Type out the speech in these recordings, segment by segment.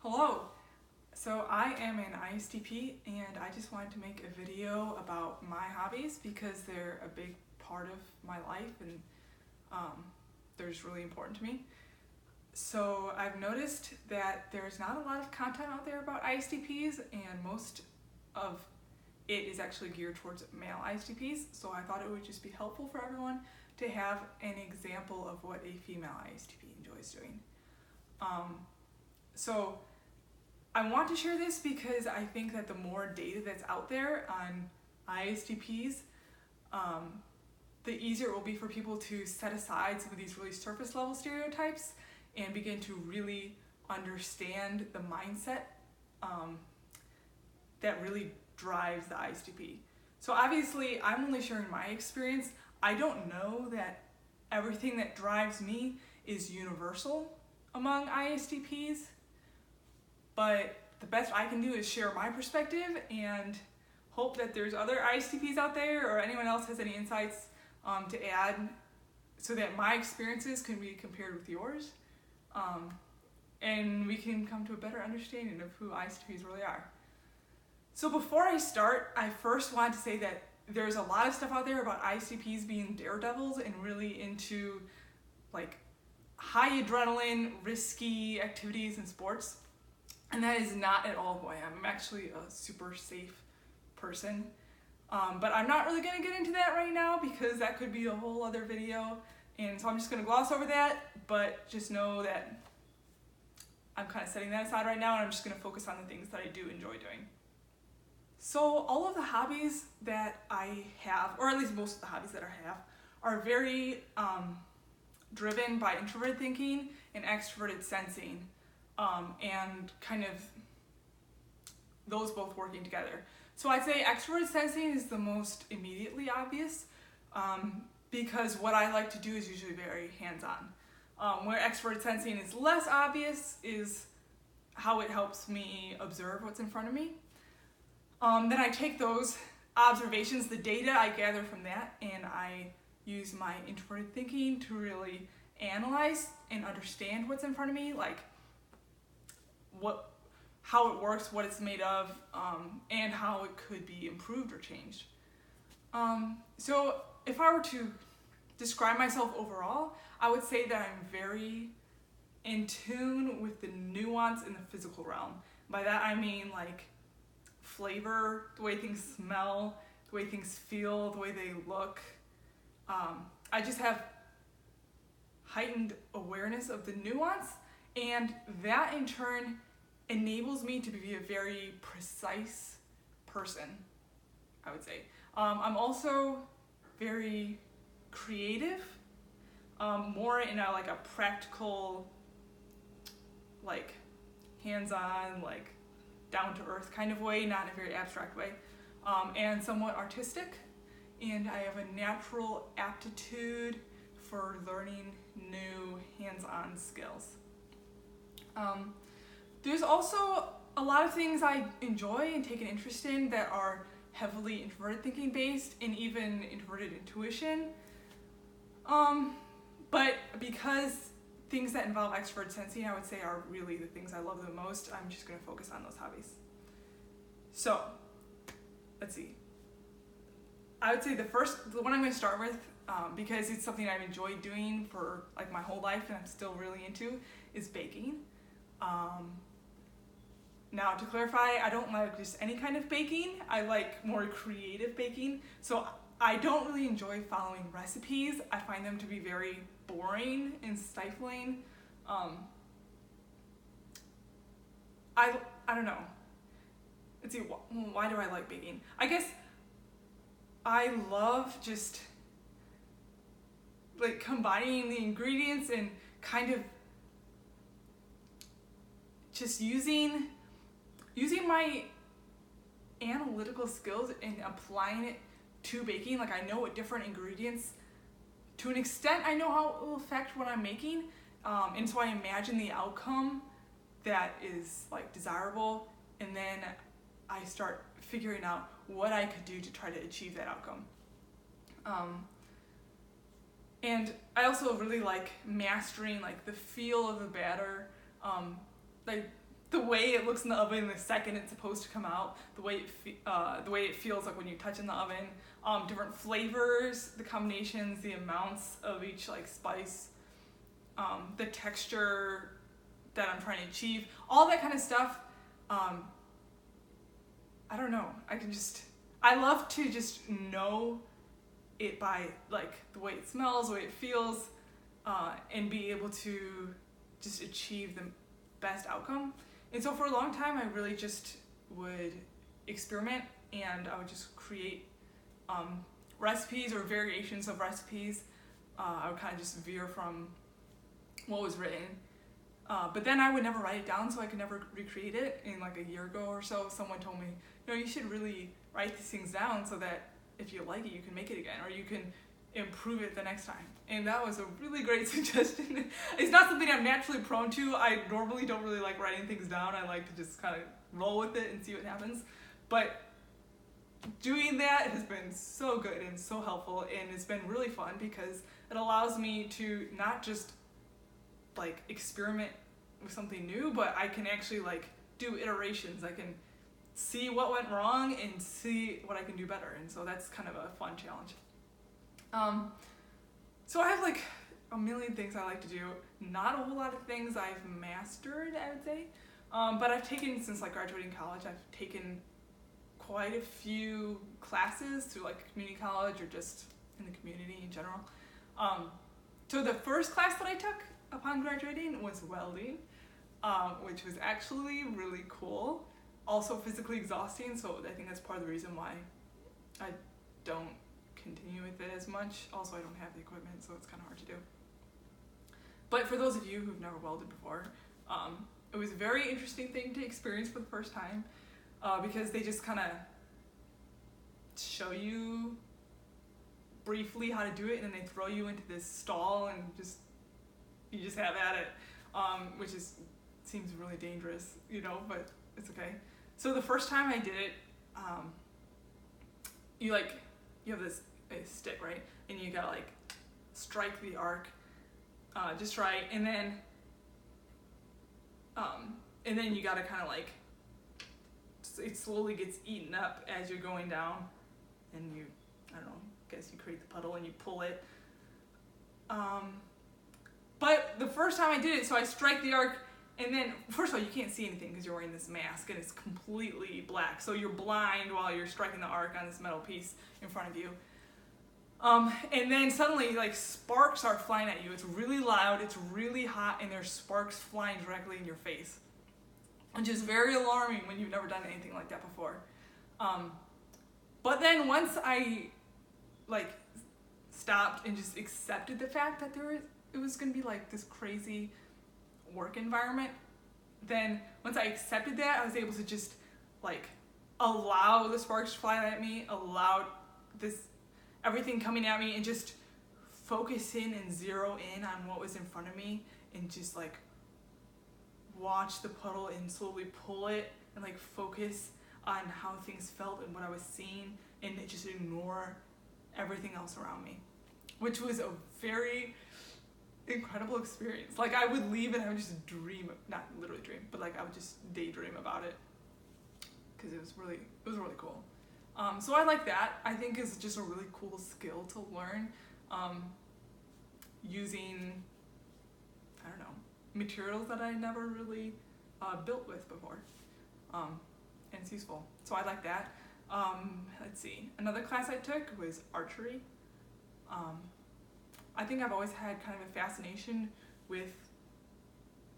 Hello! So I am an ISTP and I just wanted to make a video about my hobbies because they're a big part of my life and they're just really important to me. So I've noticed that there's not a lot of content out there about ISTPs and most of it is actually geared towards male ISTPs, so I thought it would just be helpful for everyone to have an example of what a female ISTP enjoys doing. So I want to share this because I think that the more data that's out there on ISTPs, the easier it will be for people to set aside some of these really surface level stereotypes and begin to really understand the mindset that really drives the ISTP. So obviously I'm only sharing my experience. I don't know that everything that drives me is universal among ISTPs, but the best I can do is share my perspective and hope that there's other ISTPs out there or anyone else has any insights to add so that my experiences can be compared with yours, and we can come to a better understanding of who ISTPs really are. So before I start, I first want to say that there's a lot of stuff out there about ISTPs being daredevils and really into like high adrenaline, risky activities and sports. And that is not at all who I am. I'm actually a super safe person. But I'm not really gonna get into that right now because that could be a whole other video. And so I'm just gonna gloss over that, but just know that I'm kind of setting that aside right now and I'm just gonna focus on the things that I do enjoy doing. So all of the hobbies that I have, or at least most of the hobbies that I have, are very driven by introverted thinking and extroverted sensing. And kind of those both working together. So I'd say extroverted sensing is the most immediately obvious because what I like to do is usually very hands-on. Where extroverted sensing is less obvious is how it helps me observe what's in front of me. Then I take those observations, the data I gather from that, and I use my introverted thinking to really analyze and understand what's in front of me, like how it works, what it's made of, and how it could be improved or changed. So if I were to describe myself overall, I would say that I'm very in tune with the nuance in the physical realm. By that I mean like flavor, the way things smell, the way things feel, the way they look. I just have heightened awareness of the nuance, and that in turn enables me to be a very precise person, I would say. I'm also very creative, more in a practical, like hands-on, like down-to-earth kind of way, not in a very abstract way, and somewhat artistic. And I have a natural aptitude for learning new hands-on skills. There's also a lot of things I enjoy and take an interest in that are heavily introverted thinking based and even introverted intuition. But because things that involve extroverted sensing, I would say, are really the things I love the most, I'm just going to focus on those hobbies. So, let's see. I would say the one I'm going to start with, because it's something I've enjoyed doing for like my whole life and I'm still really into, is baking. Now, to clarify, I don't like just any kind of baking. I like more creative baking. So I don't really enjoy following recipes. I find them to be very boring and stifling. I don't know. Let's see, why do I like baking? I guess I love just like combining the ingredients and kind of just using my analytical skills and applying it to baking. Like, I know what different ingredients, to an extent, I know how it will affect what I'm making, and so I imagine the outcome that is like desirable, and then I start figuring out what I could do to try to achieve that outcome. And I also really like mastering like the feel of the batter, like the way it looks in the oven the second it's supposed to come out, the way it feels like when you touch in the oven, different flavors, the combinations, the amounts of each like spice, the texture that I'm trying to achieve, all that kind of stuff. I don't know. I love to just know it by like the way it smells, the way it feels, and be able to just achieve the best outcome. And so for a long time, I really just would experiment, and I would just create recipes or variations of recipes. I would kind of just veer from what was written. But then I would never write it down, so I could never recreate it. And like a year ago or so, someone told me, you should really write these things down so that if you like it, you can make it again, or you can improve it the next time. And that was a really great suggestion. It's not something I'm naturally prone to. I normally don't really like writing things down. I like to just kind of roll with it and see what happens. But doing that has been so good and so helpful, and it's been really fun because it allows me to not just like experiment with something new, but I can actually like do iterations. I can see what went wrong and see what I can do better, and so that's kind of a fun challenge. So I have like a million things I like to do. Not a whole lot of things I've mastered, I would say, but I've taken, since like graduating college, I've taken quite a few classes through like community college or just in the community in general. So the first class that I took upon graduating was welding, which was actually really cool. Also physically exhausting, so I think that's part of the reason why I don't continue with it as much. Also, I don't have the equipment, so it's kind of hard to do. But for those of you who've never welded before, it was a very interesting thing to experience for the first time, because they just kind of show you briefly how to do it, and then they throw you into this stall and you just have at it, which seems really dangerous, but it's okay. So the first time I did it, you have this stick, right? And you gotta like strike the arc just right, and then you gotta kind of like, it slowly gets eaten up as you're going down, and I don't know, guess you create the puddle and you pull it. But the first time I did it, so I strike the arc, and then first of all, you can't see anything because you're wearing this mask and it's completely black, so you're blind while you're striking the arc on this metal piece in front of you. And then suddenly like sparks are flying at you. It's really loud, it's really hot, and there's sparks flying directly in your face, which is very alarming when you've never done anything like that before. But then once I like stopped and just accepted the fact that it was gonna be like this crazy work environment, then once I accepted that, I was able to just like allow the sparks to fly at me, allow everything coming at me, and just focus in and zero in on what was in front of me, and just like watch the puddle and slowly pull it, and like focus on how things felt and what I was seeing, and just ignore everything else around me, which was a very incredible experience. Like I would leave and I would just dream, not literally dream, but like I would just daydream about it, because it was really cool. So I like that. I think it's just a really cool skill to learn, using, I don't know, materials that I never really built with before, and it's useful. So I like that. Let's see, another class I took was archery. I think I've always had kind of a fascination with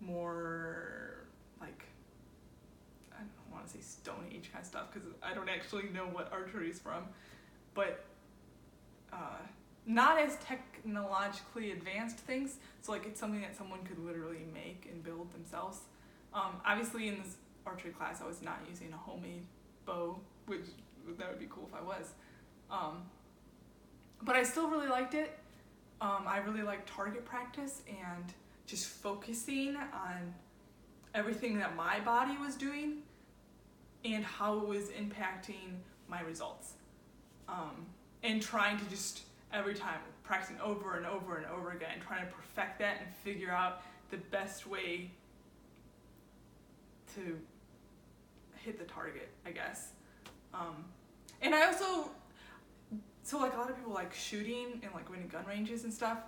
more like, I don't want to say Stone Age kind of stuff, because I don't actually know what archery is from, but not as technologically advanced things. So like it's something that someone could literally make and build themselves. Obviously in this archery class I was not using a homemade bow, which that would be cool if I was. But I still really liked it. I really liked target practice and just focusing on everything that my body was doing and how it was impacting my results. And trying to just every time practicing over and over and over again, trying to perfect that and figure out the best way to hit the target, I guess. And I also, so like a lot of people like shooting and like going to gun ranges and stuff.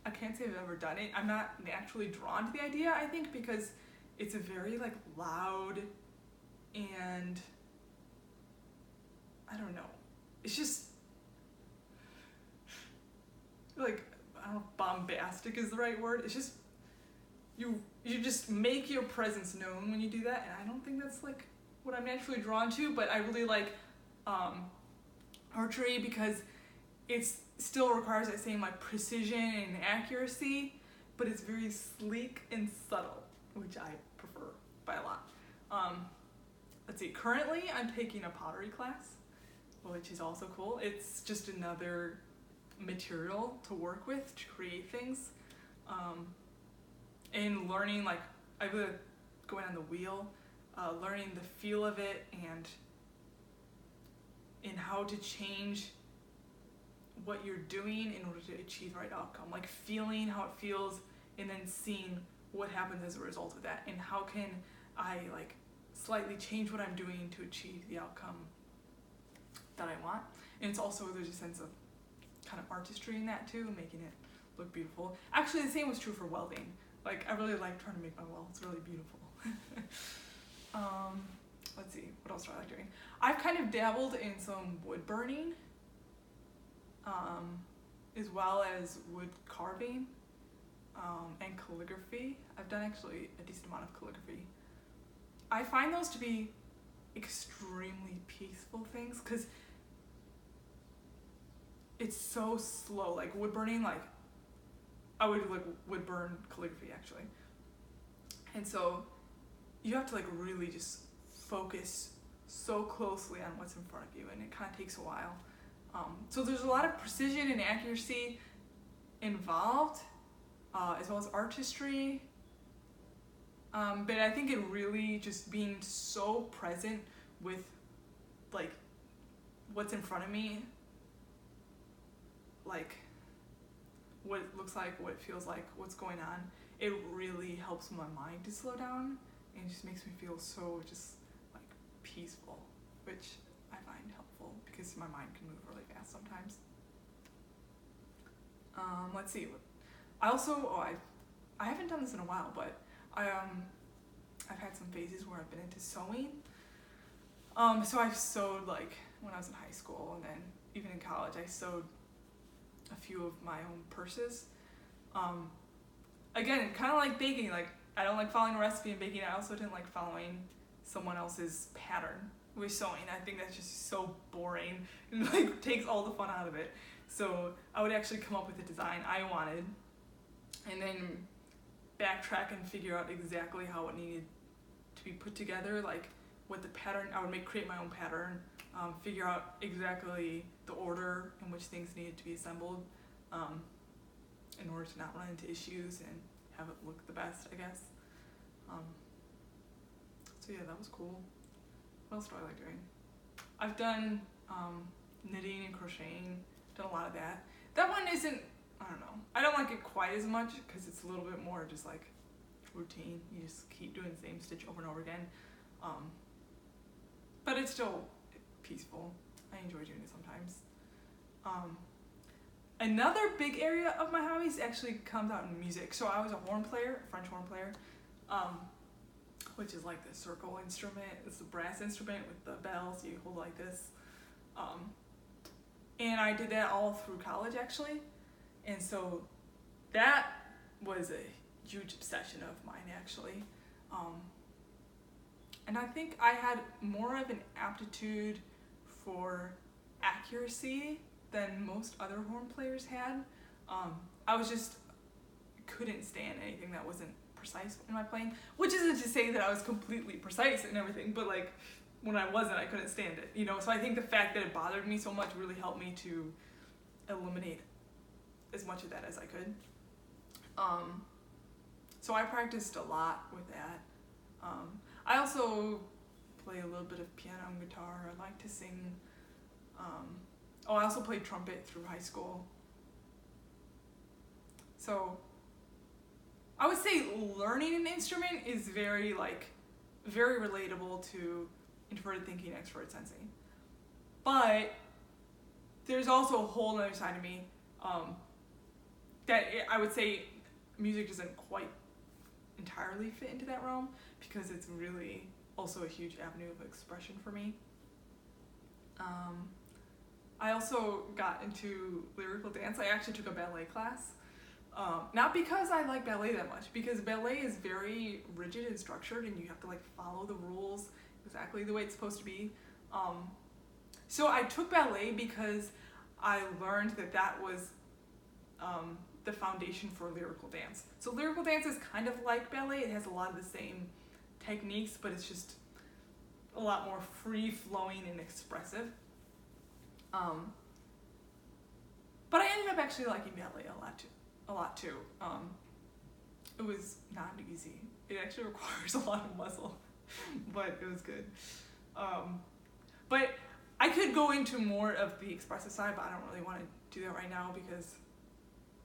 I can't say I've ever done it. I'm not naturally drawn to the idea, I think, because it's a very like loud and I don't know. It's just like, I don't know if bombastic is the right word. It's just, you just make your presence known when you do that, and I don't think that's like what I'm naturally drawn to, but I really like archery because it still requires that same like precision and accuracy, but it's very sleek and subtle, which I prefer by a lot. Let's see, currently I'm taking a pottery class, which is also cool. It's just another material to work with to create things, and learning, like I really like going on the wheel, learning the feel of it and how to change what you're doing in order to achieve the right outcome, like feeling how it feels and then seeing what happens as a result of that, and how can I like slightly change what I'm doing to achieve the outcome that I want. And it's also, there's a sense of kind of artistry in that too, making it look beautiful. Actually, the same was true for welding. Like, I really like trying to make my welds really beautiful. Let's see, what else do I like doing? I've kind of dabbled in some wood burning, as well as wood carving, and calligraphy. I've done actually a decent amount of calligraphy. I find those to be extremely peaceful things because it's so slow. Like wood burning, like I would like wood burn calligraphy actually. And so you have to like really just focus so closely on what's in front of you, and it kind of takes a while. So there's a lot of precision and accuracy involved, as well as artistry. But I think it really just being so present with like what's in front of me, like what it looks like, what it feels like, what's going on, it really helps my mind to slow down and just makes me feel so just like peaceful, which I find helpful because my mind can move really fast sometimes. Let's see. I also, I haven't done this in a while, but I've had some phases where I've been into sewing. So I've sewed like when I was in high school, and then even in college I sewed a few of my own purses. Again, kind of like baking, like I don't like following a recipe in baking. I also didn't like following someone else's pattern with sewing. I think that's just so boring and like takes all the fun out of it. So I would actually come up with a design I wanted and then backtrack and figure out exactly how it needed to be put together, like what the pattern, I would create my own pattern, figure out exactly the order in which things needed to be assembled, in order to not run into issues and have it look the best, I guess. So yeah, that was cool. What else do I like doing? I've done knitting and crocheting, done a lot of that. That one isn't, I don't know, I don't like it quite as much because it's a little bit more just like routine. You just keep doing the same stitch over and over again. But it's still peaceful. I enjoy doing it sometimes. Another big area of my hobbies actually comes out in music. So I was a horn player, a French horn player, which is like the circle instrument. It's a brass instrument with the bells you hold like this. And I did that all through college actually. And so that was a huge obsession of mine actually. And I think I had more of an aptitude for accuracy than most other horn players had. I was just couldn't stand anything that wasn't precise in my playing, which isn't to say that I was completely precise and everything, but like when I wasn't, I couldn't stand it, you know? So I think the fact that it bothered me so much really helped me to eliminate as much of that as I could. So I practiced a lot with that. I also play a little bit of piano and guitar. I like to sing. I also played trumpet through high school. So I would say learning an instrument is very like very relatable to introverted thinking, extrovert sensing. But there's also a whole other side of me that I would say music doesn't quite entirely fit into that realm, because it's really also a huge avenue of expression for me. I also got into lyrical dance. I actually took a ballet class. Not because I like ballet that much, because ballet is very rigid and structured and you have to like follow the rules exactly the way it's supposed to be. So I took ballet because I learned that was the foundation for lyrical dance. So lyrical dance is kind of like ballet. It has a lot of the same techniques, but it's just a lot more free-flowing and expressive. But I ended up actually liking ballet a lot too. It was not easy. It actually requires a lot of muscle, but it was good. But I could go into more of the expressive side, but I don't really want to do that right now because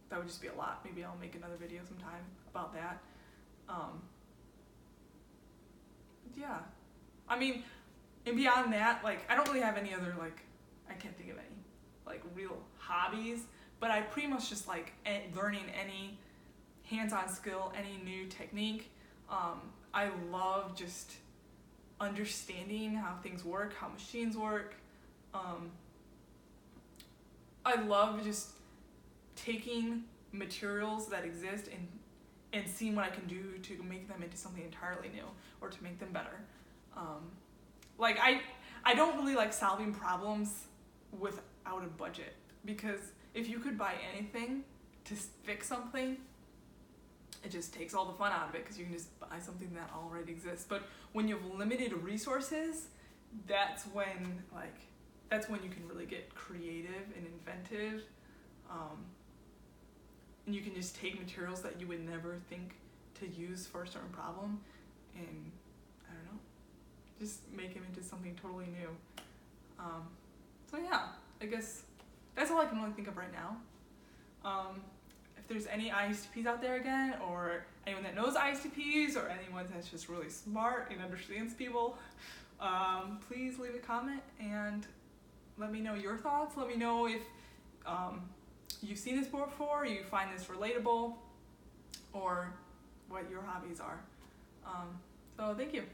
that would just be a lot. Maybe I'll make another video sometime about that. Yeah. I mean, and beyond that, like, I don't really have any other, like, I can't think of any, like, real hobbies, but I pretty much just like learning any hands-on skill, any new technique. I love just understanding how things work, how machines work. I love just taking materials that exist and seeing what I can do to make them into something entirely new or to make them better. Like I don't really like solving problems without a budget, because if you could buy anything to fix something, it just takes all the fun out of it because you can just buy something that already exists. But when you have limited resources, that's when you can really get creative and inventive. And you can just take materials that you would never think to use for a certain problem and, I don't know, just make them into something totally new. So yeah, I guess that's all I can really think of right now. If there's any ISTPs out there again, or anyone that knows ISTPs, or anyone that's just really smart and understands people, please leave a comment and let me know your thoughts. Let me know if you've seen this before, you find this relatable, or what your hobbies are. So thank you.